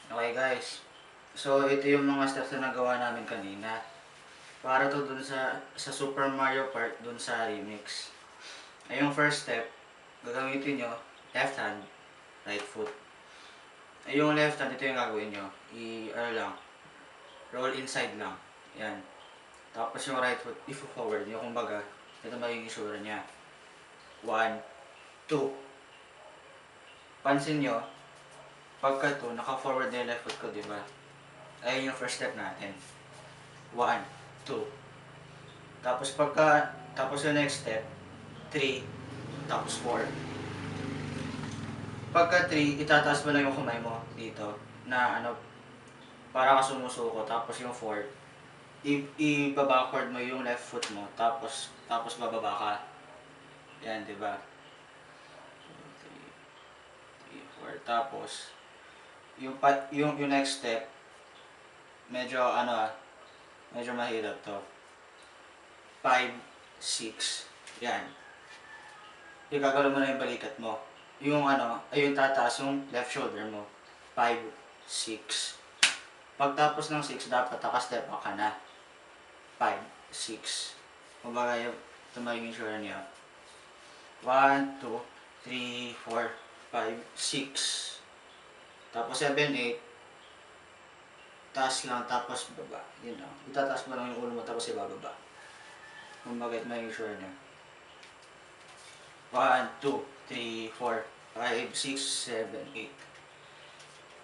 Okay guys, so ito yung mga steps na nagawa namin kanina. Para to dun sa Super Mario Kart dun sa remix. Ay yung first step, gagamitin nyo, left hand, right foot. Ay yung left hand, ito yung gagawin nyo. Ano lang, roll inside lang. Yan. Tapos yung right foot, i-forward nyo. Kumbaga, ito magiging isura niya. 1, 2. Pansin nyo, pagka to, naka-forward na yung left foot ko, di ba? Ayun yung first step natin. 1, 2. Tapos yung next step, 3, tapos 4. Pagka 3, itataas mo lang yung kamay mo dito na ano, para ka sumusuko. Tapos yung 4, i-backward mo yung left foot mo. Tapos bababa ka. Yan, di ba? 3, 4. Tapos, yung next step, medyo medyo mahirap to. 5, 6. Yan. Igagalaw mo na yung balikat mo. Yung ayun tataas yung left shoulder mo. 5, 6. Pagtapos ng 6, dapat naka-step back ka na. 5, 6. Kumbaga yung ito magiging sure niya. 1, 2, 3, 4, 5, 6. Tapos 7, 8. Taas lang, tapos baba. Yun know. Itataas mo lang yung ulo mo, tapos ibababa. Kumbaga ito magiging sure niya. 1, 2, 3, 4, 5, 6, 7, 8.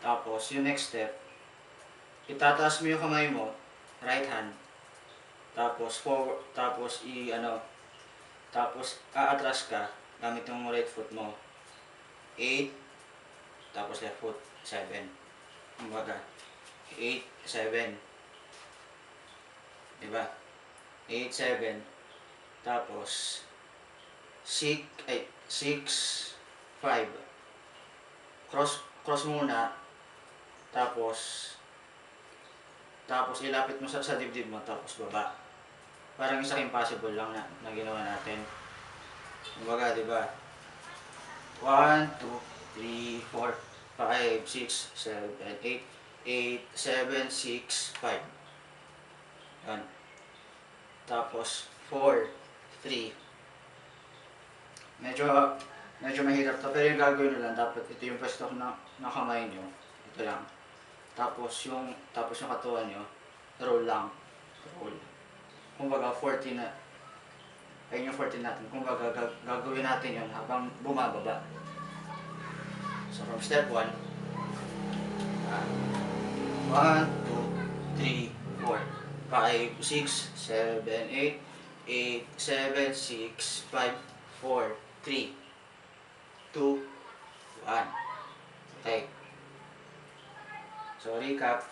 Tapos, yung next step, itataas mo yung kamay mo, right hand. Tapos, forward, tapos aatras ka, gamit yung right foot mo. 8, tapos left foot, 7. Kumbaga, 8, 7. Diba? 8, 7. Tapos, 6, 5. Cross muna. Tapos ilapit mo sa dibdib mo, tapos baba. Parang isang impossible lang na ginawa natin. Kumbaga, di ba? 1, 2, 3, 4, 5, 6, 7, 8. 8, 7, 6, 5. Yan. Tapos, 4, 3. Medyo mahirap to, pero yung gagawin nyo lang, dapat ito yung pwesto na kamay nyo. Ito lang. Tapos yung katawan nyo, roll lang. Roll. Kumbaga 14 na. Ayun yung 14 natin. Kumbaga gagawin natin yun habang bumababa. So from step 1, 1, 2, 3, 4, 5, 6, 7, 8, 8, 7, 6, 5, 4, 3, 2, 1. Okay. So recap.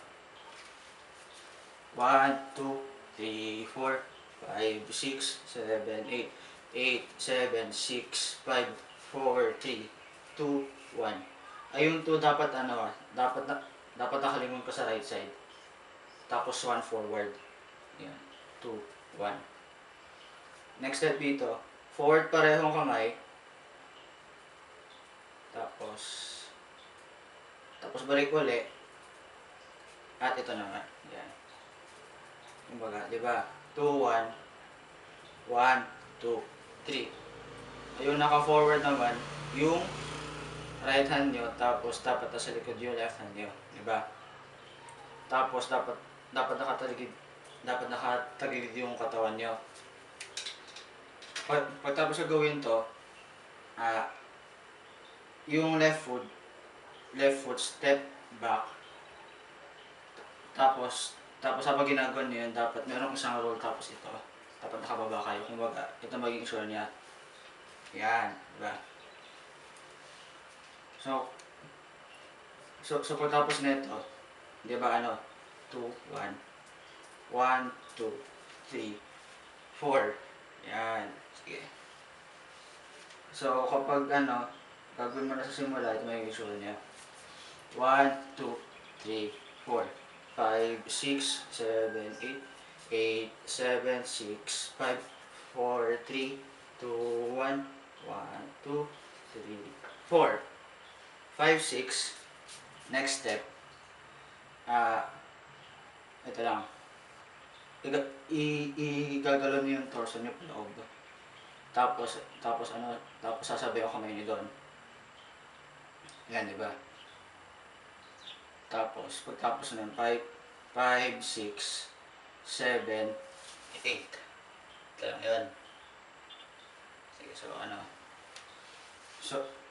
1, 2, 3, 4, 5, 6, 7, 8, 8, 7, 6, 5, 4, 3, 2, 1. Ayun to dapat dapat nakalingon ko sa right side. Tapos 1 forward. Yan. 2, 1. Next step dito, forward parehong kamay. Tapos balik uli. At ito naman. Yan. Kumbaga, di ba? 2, 1. 1, 2, 3. Ayun, naka-forward naman yung right hand nyo, tapos dapat nasa likod yung left hand nyo. Di ba? Tapos dapat nakatagilid yung katawan nyo. Pagtapos gawin to, yung left foot step back. Tapos habang ginagawa nyo yun, dapat meron isang roll, tapos ito. Dapat nakababa kayo. Kumbaga, ito magiging sure niya. Yan, diba? So pagtapos nito, di ba 2, 1. 1, 2, 3, 4. Yan. Sige. So kapag gagawin mo na sa simula, ito magiging sure niya. 1, 2, 3, 4, 5, 6, 7, 8, 8, 7, 6, 5, 4, 3, 2, 1, 1, 2, 3, 4, 5, 6. Next step, Ah, ito lang. Igagalaw niyo yung torso niyo paloob. Tapos sasabihin ko kamay niyo doon. Yan, di ba? Tapos, pagtapos nun, 5, 6, 7, 8. Ito lang yun. Sige,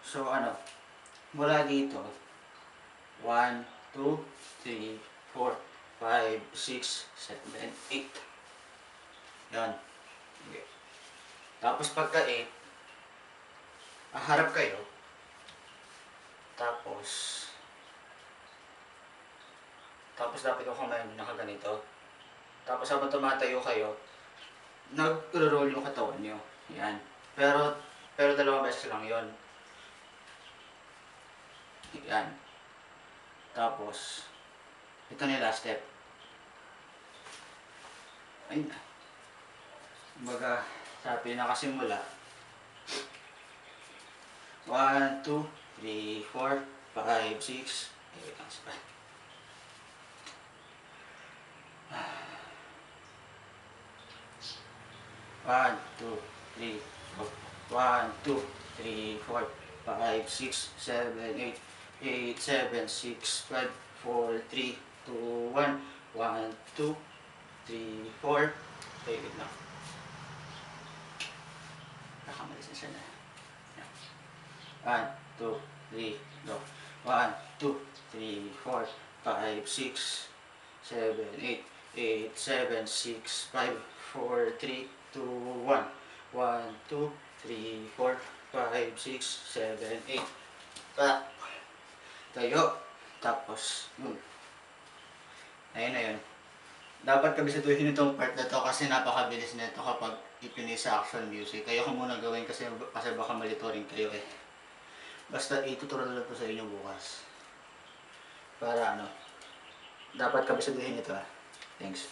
so, mula dito, 1, 2, 3, 4, 5, 6, 7, 8. Yan. Okay. Tapos pagka 8, harap kayo. Tapos dapat yung kamay nyo nakaganito. Tapos habang tumatayo kayo, nag-roll yung katawan nyo. Yan. Pero dalawang beses lang yon. Yan. Tapos, ito na yung last step. Ayun na. Kumbaga, sa pinakasimula, 1, 2, 3, 4, 5, 6, 8, ang sabay. 1, 2, 3, 4, 1, 2, 3, 4, 5, 6, 7, 8, 8, 7, 6, 5, 4, 3, 2, 1, 1, 2, 3, 4, wait lang. Nakamalis na siya na. 1, 2, 3, go. 1, 2, 3, 4, 5, 6, 7, 8, 8, 7, 6, 5, 4, 3, 2, 1, 1, 2, 3, 4, 5, 6, 7, 8. Pa. Tayo. Tapos, yun. Ayun na yun. Dapat kabisatuhin itong part na to kasi napakabilis nito kapag ipinis sa action music. Kaya ko muna gawin kasi baka malito rin kayo eh. Basta ituturuan lang to sa inyo bukas. Para dapat kabisatuhin ito ah. Thanks.